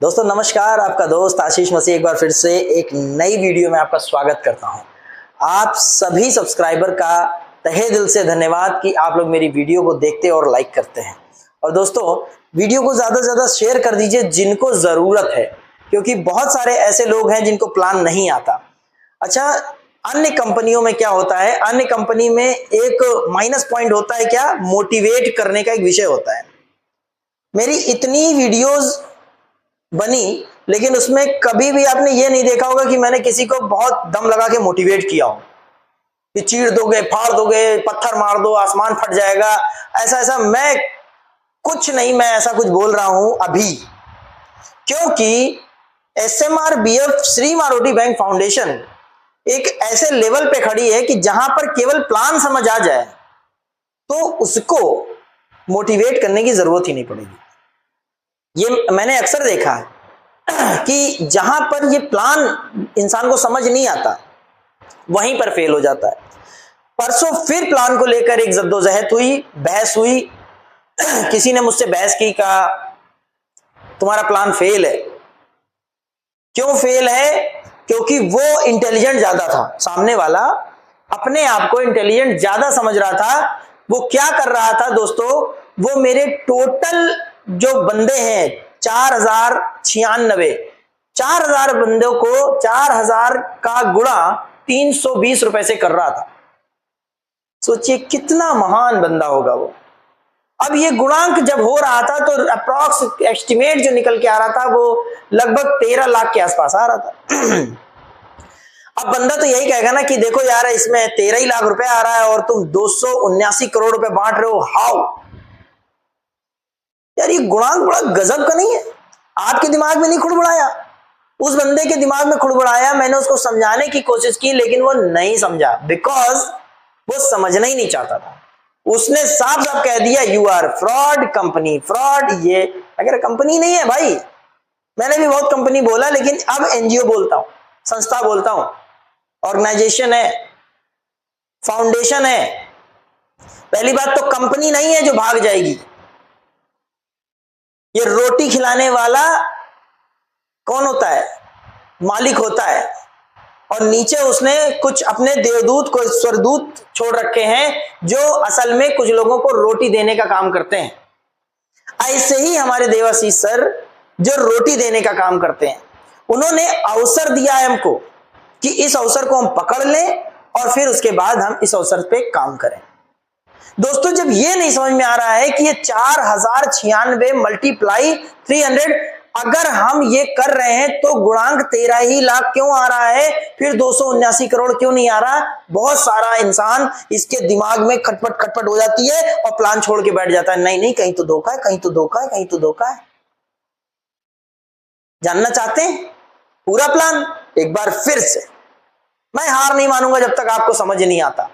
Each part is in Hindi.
दोस्तों नमस्कार, आपका दोस्त आशीष मसीह एक बार फिर से एक नई वीडियो में आपका स्वागत करता हूं। आप सभी सब्सक्राइबर का तहे दिल से धन्यवाद कि आप लोग मेरी वीडियो को देखते और लाइक करते हैं। और दोस्तों वीडियो को ज़्यादा से ज़्यादा शेयर कर दीजिए जिनको ज़रूरत है, क्योंकि बहुत सारे ऐसे लोग हैं जिनको प्लान नहीं आता। अच्छा, अन्य कंपनियों में क्या होता है, अन्य कंपनी में एक माइनस पॉइंट होता है, क्या मोटिवेट करने का एक विषय होता है। मेरी इतनी वीडियोस बनी, लेकिन उसमें कभी भी आपने ये नहीं देखा होगा कि मैंने किसी को बहुत दम लगा के मोटिवेट किया हो कि चीड़ दोगे, फाड़ दोगे, पत्थर मार दो, आसमान फट जाएगा, ऐसा मैं कुछ नहीं, मैं ऐसा कुछ बोल रहा हूं अभी, क्योंकि SMRBF श्री मारोटी बैंक फाउंडेशन एक ऐसे लेवल पे खड़ी है कि जहां पर केवल प्लान समझ आ जाए तो उसको मोटिवेट करने की जरूरत ही नहीं पड़ेगी। ये मैंने अक्सर देखा है कि जहां पर ये प्लान इंसान को समझ नहीं आता वहीं पर फेल हो जाता है। परसों फिर प्लान को लेकर एक जद्दोजहद हुई, बहस हुई। किसी ने मुझसे बहस की, कहा तुम्हारा प्लान फेल है। क्यों फेल है? क्योंकि वो इंटेलिजेंट ज्यादा था, सामने वाला अपने आप को इंटेलिजेंट ज्यादा समझ रहा था। वो क्या कर रहा था दोस्तों, वो मेरे टोटल जो बंदे हैं 4096, 4000 बंदों को 4000 का गुणा 320 रुपए से कर रहा था। सोचिए कितना महान बंदा होगा वो। अब ये गुणांक जब हो रहा था तो अप्रॉक्स एस्टिमेट जो निकल के आ रहा था वो लगभग 13 लाख के आसपास आ रहा था। अब बंदा तो यही कहेगा ना कि देखो यार, इसमें 13 ही लाख रुपए आ रहा है और तुम 279 करोड़ रुपए बांट रहे हो, हाउ यार, ये गुणांक बड़ा गजब का नहीं है? आपके दिमाग में नहीं खुड़बुड़ाया, उस बंदे के दिमाग में खुड़बुड़ाया। मैंने उसको समझाने की कोशिश की लेकिन वो नहीं समझा, बिकॉज वो समझना ही नहीं चाहता था। उसने साफ साफ कह दिया you are fraud company, fraud. ये अगर कंपनी नहीं है भाई, मैंने भी बहुत कंपनी बोला लेकिन अब NGO बोलता हूं, संस्था बोलता हूं, ऑर्गेनाइजेशन है, फाउंडेशन है। पहली बात तो कंपनी नहीं है जो भाग जाएगी। ये रोटी खिलाने वाला कौन होता है? मालिक होता है, और नीचे उसने कुछ अपने देवदूत को, स्वरदूत छोड़ रखे हैं जो असल में कुछ लोगों को रोटी देने का काम करते हैं। ऐसे ही हमारे देवाशीष सर जो रोटी देने का काम करते हैं, उन्होंने अवसर दिया है हमको कि इस अवसर को हम पकड़ लें और फिर उसके बाद हम इस अवसर पे काम करें। दोस्तों जब ये नहीं समझ में आ रहा है कि ये 4096 मल्टीप्लाई 300, अगर हम ये कर रहे हैं तो गुणांक 13 ही लाख क्यों आ रहा है, फिर 279 करोड़ क्यों नहीं आ रहा? बहुत सारा इंसान इसके दिमाग में खटपट खटपट हो जाती है और प्लान छोड़ के बैठ जाता है। नहीं नहीं, कहीं तो धोखा है, कहीं तो धोखा है, कहीं तो धोखा है। जानना चाहते हैं पूरा प्लान? एक बार फिर से, मैं हार नहीं मानूंगा जब तक आपको समझ नहीं आता।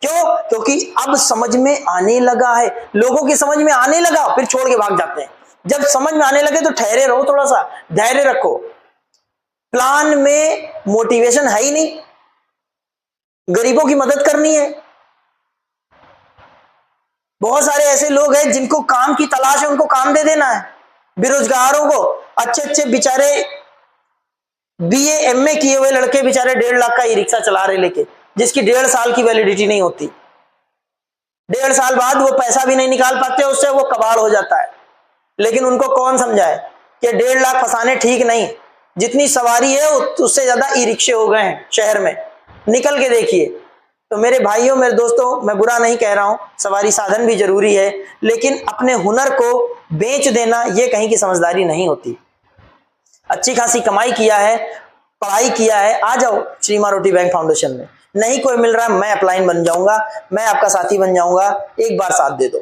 क्यों? क्योंकि अब समझ में आने लगा है, लोगों की समझ में आने लगा, फिर छोड़ के भाग जाते हैं। जब समझ में आने लगे तो ठहरे रहो, थोड़ा सा धैर्य रखो। प्लान में मोटिवेशन है ही नहीं, गरीबों की मदद करनी है। बहुत सारे ऐसे लोग हैं जिनको काम की तलाश है, उनको काम दे देना है। बेरोजगारों को, अच्छे अच्छे बेचारे BA MA किए हुए लड़के बेचारे 1.5 लाख का ई रिक्शा चला रहे लेके, जिसकी 1.5 साल की वैलिडिटी नहीं होती। 1.5 साल बाद वो पैसा भी नहीं निकाल पाते, उससे वो कबाड़ हो जाता है। लेकिन उनको कौन समझाए कि 1.5 लाख फंसाने ठीक नहीं, जितनी सवारी है उससे ज्यादा ई रिक्शे हो गए हैं शहर में, निकल के देखिए। तो मेरे भाइयों, मेरे दोस्तों, मैं बुरा नहीं कह रहा हूं, सवारी साधन भी जरूरी है, लेकिन अपने हुनर को बेच देना ये कहीं की समझदारी नहीं होती। अच्छी खासी कमाई किया है, पढ़ाई किया है, आ जाओ श्री मारोटी बैंक फाउंडेशन में। नहीं कोई मिल रहा, मैं अपलाइन बन जाऊंगा, मैं आपका साथी बन जाऊंगा, एक बार साथ दे दो।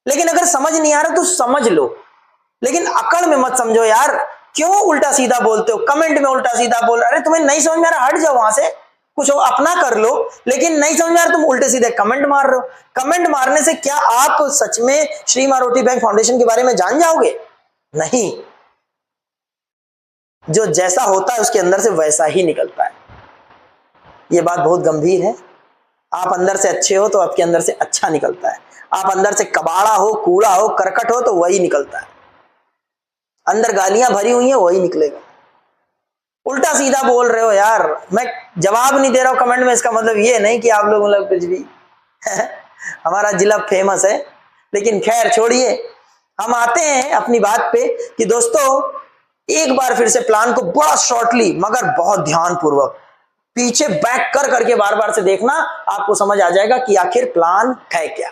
लेकिन अगर समझ नहीं आ रहा तो समझ लो, लेकिन अकड़ में मत समझो यार। क्यों उल्टा सीधा बोलते हो? कमेंट में उल्टा सीधा बोल रहे, अरे तुम्हें नहीं समझ में आ रहा, हट जाओ वहां से, कुछ अपना कर लो। लेकिन नहीं समझ में आ रहा, तुम उल्टे सीधे कमेंट मार रहे हो। कमेंट मारने से क्या आप सच में श्री मारोटी बैंक फाउंडेशन के बारे में जान जाओगे? नहीं, जो जैसा होता है उसके अंदर से वैसा ही निकलता है। यह बात बहुत गंभीर है। आप अंदर से अच्छे हो तो आपके अंदर से अच्छा निकलता है, आप अंदर से कबाड़ा हो, कूड़ा हो, करकट हो तो वही निकलता है। अंदर गालियां भरी हुई हैं वही निकलेगा। उल्टा सीधा बोल रहे हो यार, मैं जवाब नहीं दे रहा हूं कमेंट में, इसका मतलब ये नहीं कि आप लोग मतलब कुछ भी हमारा जिला फेमस है, लेकिन खैर छोड़िए, हम आते हैं अपनी बात पे कि दोस्तों एक बार फिर से प्लान को बड़ा शॉर्टली मगर बहुत ध्यान पूर्वक पीछे बैक कर करके बार बार से देखना, आपको समझ आ जाएगा कि आखिर प्लान है क्या।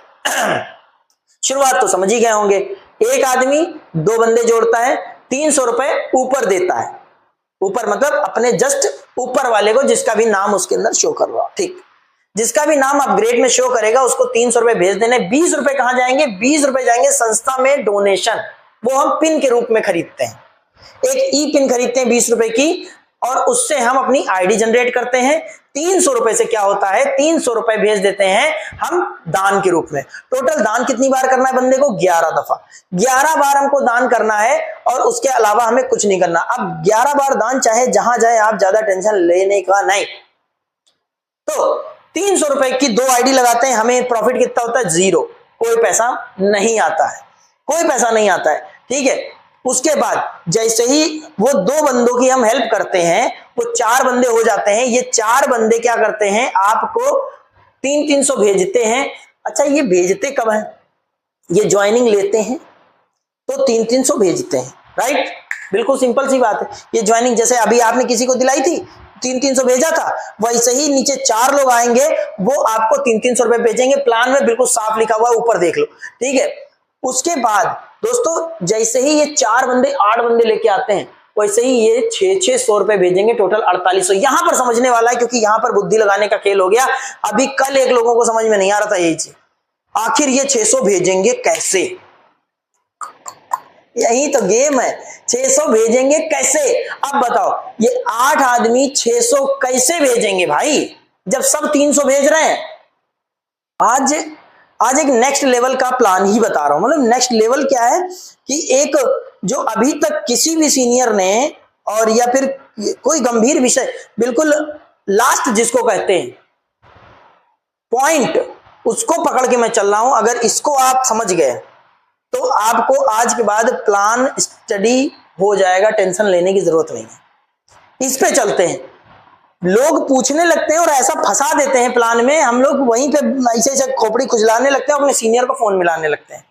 शुरुआत तो समझ ही गए होंगे। एक आदमी दो बंदे जोड़ता है, 300 रुपए ऊपर देता है, ऊपर मतलब अपने जस्ट ऊपर वाले को, जिसका भी नाम उसके अंदर शो कर रहा, ठीक, जिसका भी नाम अपग्रेड में शो करेगा उसको 300 रुपए भेज देने। 20 रुपए कहां जाएंगे? 20 रुपए जाएंगे संस्था में डोनेशन, वो हम पिन के रूप में खरीदते हैं, एक ई पिन खरीदते हैं 20 रुपए की, और उससे हम अपनी आईडी जनरेट करते हैं। 300 रुपए से क्या होता है, 300 रुपए भेज देते हैं हम दान के रूप में। टोटल दान कितनी बार करना है बंदे को? 11 दफा, 11 बार हमको दान करना है, और उसके अलावा हमें कुछ नहीं करना। अब 11 बार दान चाहे जहां जाए, आप ज्यादा टेंशन लेने का नहीं। तो 300 रुपए की 2 आईडी लगाते हैं, हमें प्रॉफिट कितना होता है? 0, कोई पैसा नहीं आता है, कोई पैसा नहीं आता है, ठीक है। उसके बाद जैसे ही वो 2 बंदों की हम हेल्प करते हैं, वो 4 बंदे हो जाते हैं। ये 4 बंदे क्या करते हैं? आपको 300 भेजते हैं। अच्छा, ये भेजते कब है? ये ज्वाइनिंग लेते हैं तो 300 भेजते हैं, राइट? बिल्कुल सिंपल सी बात है। ये ज्वाइनिंग जैसे अभी आपने किसी को दिलाई थी, 300 भेजा था, वैसे ही नीचे 4 लोग आएंगे, वो आपको 300 रुपए भेजेंगे। प्लान में बिल्कुल साफ लिखा हुआ है, ऊपर देख लो, ठीक है। उसके बाद दोस्तों जैसे ही ये 4 बंदे 8 बंदे लेके आते हैं, वैसे ही ये 600 रुपए भेजेंगे, टोटल 4800। यहां पर समझने वाला है, क्योंकि यहां पर बुद्धि लगाने का खेल हो गया। अभी कल एक लोगों को समझ में नहीं आ रहा था यही चीज, आखिर ये 600 भेजेंगे कैसे? यही तो गेम है, 600 भेजेंगे कैसे? अब बताओ, ये 8 आदमी 600 कैसे भेजेंगे भाई, जब सब 300 भेज रहे हैं? आज एक नेक्स्ट लेवल का प्लान ही बता रहा हूं। मतलब नेक्स्ट लेवल क्या है कि एक जो अभी तक किसी भी सीनियर ने, और या फिर कोई गंभीर विषय, बिल्कुल लास्ट जिसको कहते हैं पॉइंट, उसको पकड़ के मैं चल रहा हूं। अगर इसको आप समझ गए तो आपको आज के बाद प्लान स्टडी हो जाएगा, टेंशन लेने की जरूरत नहीं है। इस पे चलते हैं। लोग पूछने लगते हैं और ऐसा फंसा देते हैं प्लान में, हम लोग वहीं पे ऐसे ऐसे खोपड़ी खुजलाने लगते हैं, अपने सीनियर को फोन मिलाने लगते हैं।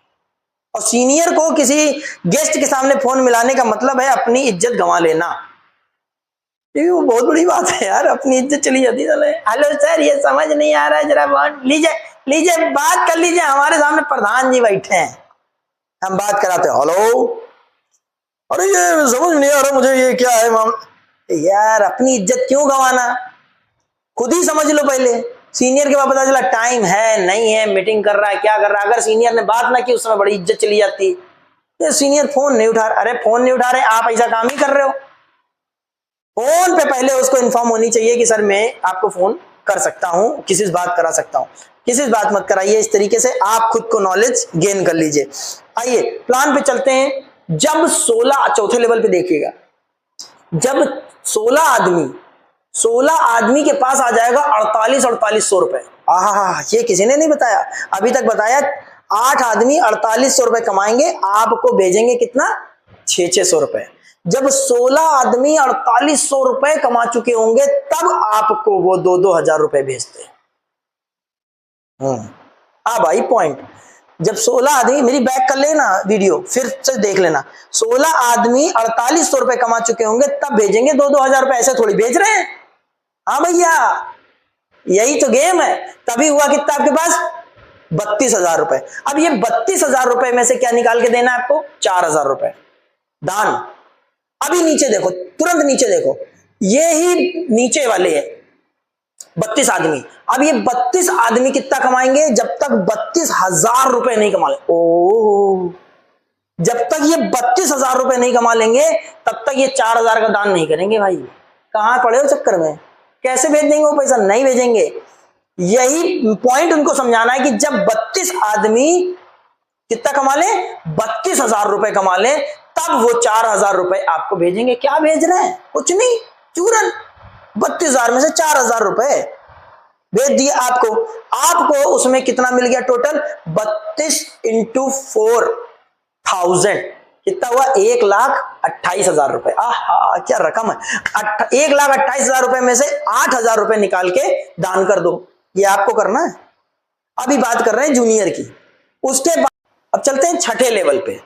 और सीनियर को किसी गेस्ट के सामने फोन मिलाने का मतलब है अपनी इज्जत गंवा लेना। वो बहुत बड़ी बात है यार, अपनी इज्जत चली जाती है। हेलो सर, ये समझ नहीं आ रहा है, जरा फोन लीजिए बात कर लीजिए, हमारे सामने प्रधान जी बैठे हैं, हम बात कराते हैं। हेलो, अरे ये समझ नहीं आ रहा मुझे, ये क्या है मामला? यार अपनी इज्जत क्यों गंवाना, खुद ही समझ लो पहले। सीनियर के बाद पता चला टाइम है नहीं है, मीटिंग कर रहा है, क्या कर रहा है। अगर सीनियर ने बात ना की उस समय बड़ी इज्जत चली जाती है। ये सीनियर फोन नहीं उठा रहे, अरे फोन नहीं उठा रहे, आप ऐसा काम ही कर रहे हो। फोन पे पहले उसको इन्फॉर्म होनी चाहिए कि सर मैं आपको फोन कर सकता हूं, किसी से बात करा सकता हूं। किसी से बात मत कराइए, इस तरीके से आप खुद को नॉलेज गेन कर लीजिए। आइए प्लान पे चलते हैं। जब 16, चौथे लेवल पे देखिएगा, जब 16 आदमी के पास आ जाएगा 4800 रुपए। आहा, ये किसी ने नहीं बताया अभी तक। बताया 8 आदमी 4800 रुपए कमाएंगे, आपको भेजेंगे कितना? 600 रुपए। जब 16 आदमी 4800 रुपए कमा चुके होंगे, तब आपको वो 2-2 हजार रुपए भेजते हैं। भाई पॉइंट, जब 16 आदमी, मेरी बैक कर लेना वीडियो, फिर से देख लेना, 16 आदमी 4800 रुपए कमा चुके होंगे, तब भेजेंगे 2-2 हजार रुपए। ऐसे थोड़ी भेज रहे हैं। हाँ भैया, यही तो गेम है। तभी हुआ कितना आपके पास? 32,000 रुपए। अब ये 32,000 रुपए में से क्या निकाल के देना है आपको? 4,000 रुपए दान। अभी नीचे देखो, तुरंत नीचे देखो, ये ही नीचे वाले हैं 32 आदमी। अब ये 32 आदमी कितना कमाएंगे? जब तक 32,000 रुपए नहीं कमा ले, जब तक ये 32,000 रुपए नहीं कमा लेंगे, तब तक ये 4,000 का दान नहीं करेंगे। भाई कहां पड़े हो चक्कर में? कैसे भेज देंगे वो पैसा? नहीं भेजेंगे। यही पॉइंट उनको समझाना है कि जब 32 आदमी कितना कमा ले? 32,000 रुपए कमा ले, तब वो 4,000 रुपए आपको भेजेंगे। क्या भेज रहे हैं? कुछ नहीं, चूरन। 32,000 में से 4,000 रुपए भेज दिए आपको उसमें कितना मिल गया टोटल? 32 × 4,000, कितना हुआ? 1,28,000 रुपए। आहा क्या रकम है। 1,28,000 रुपए में से 8,000 रुपए निकाल के दान कर दो, ये आपको करना है। अभी बात कर रहे हैं जूनियर की। उसके बाद अब चलते हैं छठे लेवल पे।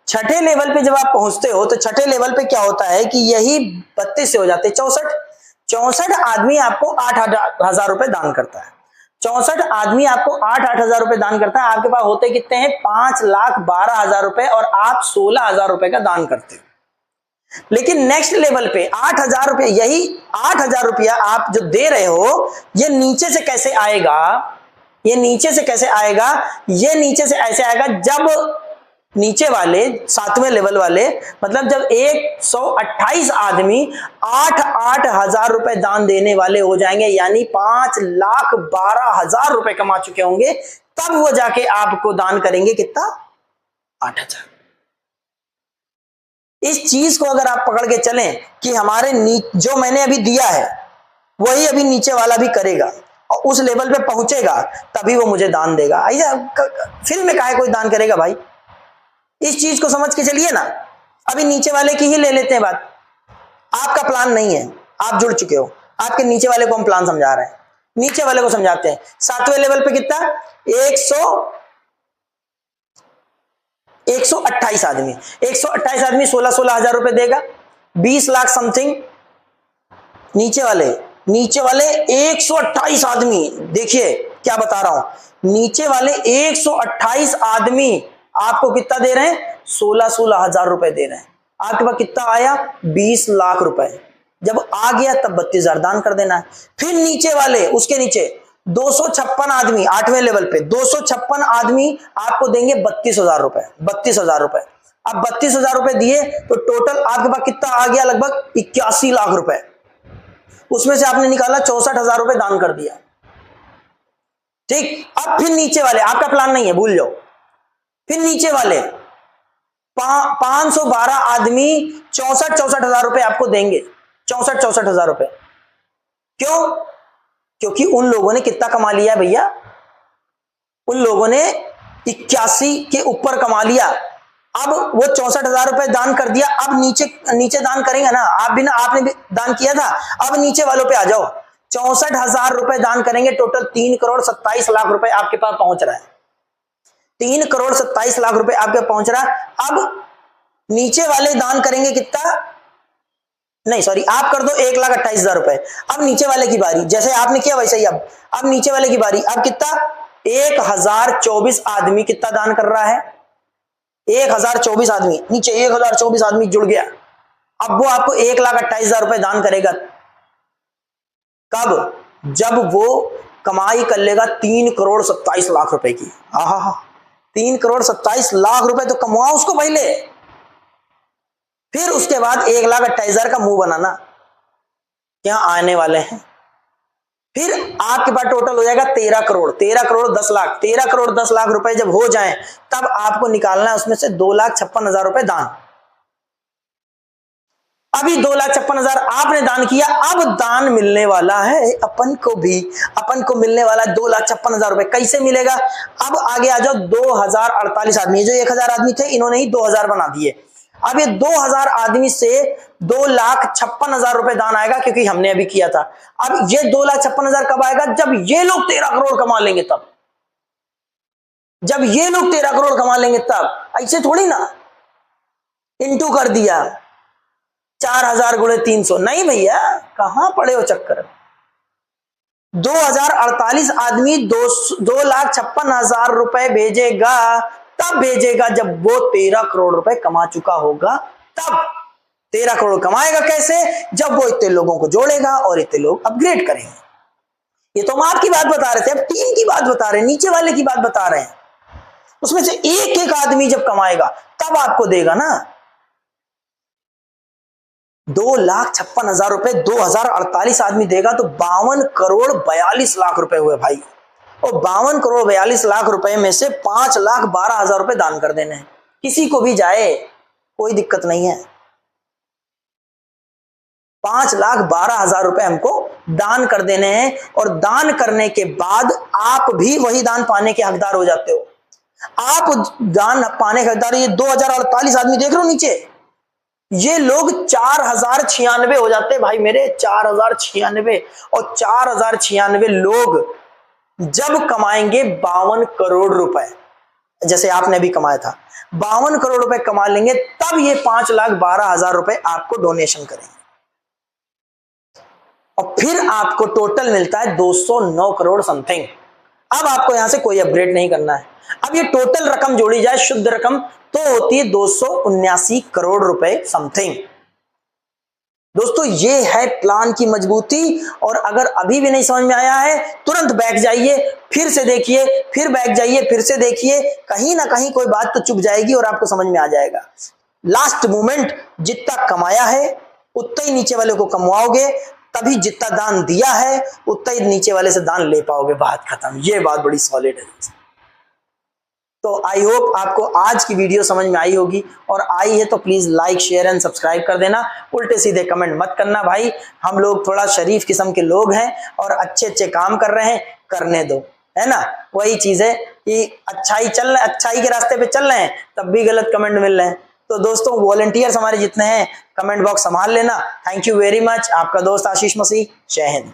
छठे लेवल पे जब आप पहुंचते हो तो छठे लेवल पे क्या होता है कि यही 32 से हो जाते हैं 64 आदमी आपको 8,000 रुपए दान करता है। 64 आदमी आपको 8,000 रुपए दान करता है। आपके पास होते कितने हैं? 5,12,000 रुपए, और आप 16,000 रुपए का दान करते हो। लेकिन नेक्स्ट लेवल पे 8,000 रुपए, यही 8,000 रुपया आप जो दे रहे हो, ये नीचे से कैसे आएगा? ये नीचे से कैसे आएगा? ये नीचे से ऐसे आएगा जब नीचे वाले 7वें लेवल वाले, मतलब जब 128 आदमी 8,000 रुपए दान देने वाले हो जाएंगे, यानी 5,12,000 रुपए कमा चुके होंगे, तब वो जाके आपको दान करेंगे कितना? 8,000। इस चीज को अगर आप पकड़ के चलें कि हमारे जो मैंने अभी दिया है वही अभी नीचे वाला भी करेगा और उस लेवल पे पहुंचेगा, तभी वो मुझे दान देगा। ऐसा फिर में काहे कोई दान करेगा भाई? इस चीज को समझ के चलिए ना। अभी नीचे वाले की ही ले लेते हैं बात। आपका प्लान नहीं है, आप जुड़ चुके हो, आपके नीचे वाले को हम प्लान समझा रहे हैं, नीचे वाले को समझाते हैं। 7वें लेवल पे कितना? 128 आदमी 16,000 रुपए देगा, 20 लाख समथिंग। नीचे वाले 128 आदमी, देखिए क्या बता रहा हूं, नीचे वाले 128 आदमी आपको कितना दे रहे हैं? 16,000 रुपए दे रहे हैं। आपके पास कितना आया? 20 लाख रुपए। जब आ गया तब 32,000 दान कर देना है। फिर नीचे वाले, उसके नीचे 256 आदमी, 8वें लेवल पे 256 आदमी आपको देंगे 32,000 रुपए। 32,000 रुपए। अब 32,000 रुपए दिए तो टोटल आपके पास कितना आ गया? लगभग 81 लाख रुपए। उसमें से आपने निकाला 64,000 रुपए दान कर दिया। ठीक। अब फिर नीचे वाले, आपका प्लान नहीं है, भूल जाओ। फिर नीचे वाले 512 आदमी 64,000 रुपए आपको देंगे। 64,000 रुपए। क्यों? क्योंकि उन लोगों ने कितना कमा लिया है भैया? उन लोगों ने 81 के ऊपर कमा लिया। अब वो 64,000 रुपए दान कर दिया। अब नीचे दान करेंगे ना आप भी, ना आपने भी दान किया था। अब नीचे वालों पे आ जाओ। 64,000 रुपए दान करेंगे, टोटल 3,27,00,000 रुपए आपके पास पहुंच रहा है। 3,27,00,000 रुपए आपके पहुंच रहा है। अब नीचे वाले दान करेंगे कितना? नहीं सॉरी, आप कर दो 1,28,000 रुपए। अब नीचे वाले की बारी, जैसे आपने किया वैसे ही अब नीचे वाले की बारी। अब कितना? 1,024 आदमी कितना दान कर रहा है? 1,024 आदमी, नीचे 1,024 आदमी जुड़ गया। अब वो आपको 1,28,000 रुपए दान करेगा। कब? जब वो कमाई कर लेगा 3,27,00,000 रुपए की। आहा, 3,27,00,000 रुपए तो कमाओ उसको पहले, फिर उसके बाद 1,28,000 का मुंह बनाना क्या आने वाले हैं। फिर आपके पास टोटल हो जाएगा 13 करोड़ 10 लाख। 13 करोड़ 10 लाख रुपए जब हो जाएं, तब आपको निकालना है उसमें से 2,56,000 रुपए दान। अभी 2,56,000 आपने दान किया। अब दान मिलने वाला है अपन को भी, अपन को मिलने वाला 2,56,000 रुपए। कैसे मिलेगा? अब आगे आ जाओ। 2,048 आदमी, जो 1,000 आदमी थे इन्होंने ही 2,000 बना दिए। अब ये 2,000 आदमी से 2,56,000 रुपए दान आएगा, क्योंकि हमने अभी किया था। अब ये 2,56,000 कब आएगा? जब ये लोग 13 करोड़ कमा लेंगे तब। जब ये लोग 13 करोड़ कमा लेंगे तब। ऐसे थोड़ी ना इंटू कर दिया 4,000 गुणे 300, नहीं भैया, कहां पड़े हो चक्कर। 2,048 आदमी 2,56,000 रुपए भेजेगा, तब भेजेगा जब वो 13 करोड़ रुपए कमा चुका होगा। तब 13 करोड़ कमाएगा कैसे? जब वो इतने लोगों को जोड़ेगा और इतने लोग अपग्रेड करेंगे। ये तो हम आपकी बात बता रहे थे, अब टीम की बात बता रहे हैं, नीचे वाले की बात बता रहे हैं। उसमें से एक एक आदमी जब कमाएगा तब आपको देगा ना। 2,56,000 रुपए 2,048 आदमी देगा तो 52 करोड़ 42 लाख रुपए हुए भाई। और 52 करोड़ 42 लाख रुपए में से 5,12,000 रुपए दान कर देने हैं। किसी को भी जाए, कोई दिक्कत नहीं है। 5,12,000 रुपए हमको दान कर देने हैं, और दान करने के बाद आप भी वही दान पाने के हकदार हो जाते हो। आप दान पाने का हकदार, ये 2048 आदमी देख रहे हो नीचे, ये लोग 4096 हो जाते हैं भाई मेरे, 4096। और 4096 लोग जब कमाएंगे 52 करोड़ रुपए, जैसे आपने अभी कमाया था 52 करोड़ रुपए कमा लेंगे, तब ये 5,12,000 रुपए आपको डोनेशन करेंगे। और फिर आपको टोटल मिलता है 209 करोड़ समथिंग। अब आपको यहां से कोई अपग्रेड नहीं करना है। अब ये टोटल रकम जोड़ी जाए, शुद्ध रकम, तो होती है 279 करोड़ रुपए समथिंग। दोस्तों ये है प्लान की मजबूती। और अगर अभी भी नहीं समझ में आया है, तुरंत बैठ जाइए, फिर से देखिए, फिर बैठ जाइए, फिर से देखिए, कहीं ना कहीं कोई बात तो चुप जाएगी और आपको समझ में आ जाएगा। लास्ट मोमेंट जितना कमाया है उतना ही नीचे वाले को कमवाओगे, तभी जितना दान दिया है उतना ही नीचे वाले से दान ले पाओगे। बात खत्म। ये बात बड़ी सॉलिड है। तो आई होप आपको आज की वीडियो समझ में आई होगी, और आई है तो please like share and subscribe कर देना। उल्टे सीधे कमेंट मत करना भाई, हम लोग थोड़ा शरीफ किस्म के लोग हैं और अच्छे अच्छे काम कर रहे हैं, करने दो, है ना। वही चीज है कि अच्छाई चल रहे, अच्छाई के रास्ते पे चल रहे हैं, तब भी गलत कमेंट मिल रहे हैं। तो दोस्तों वॉलंटियर्स हमारे जितने हैं, कमेंट बॉक्स संभाल लेना। Thank you very much. आपका दोस्त आशीष मसीह। जय हिंद।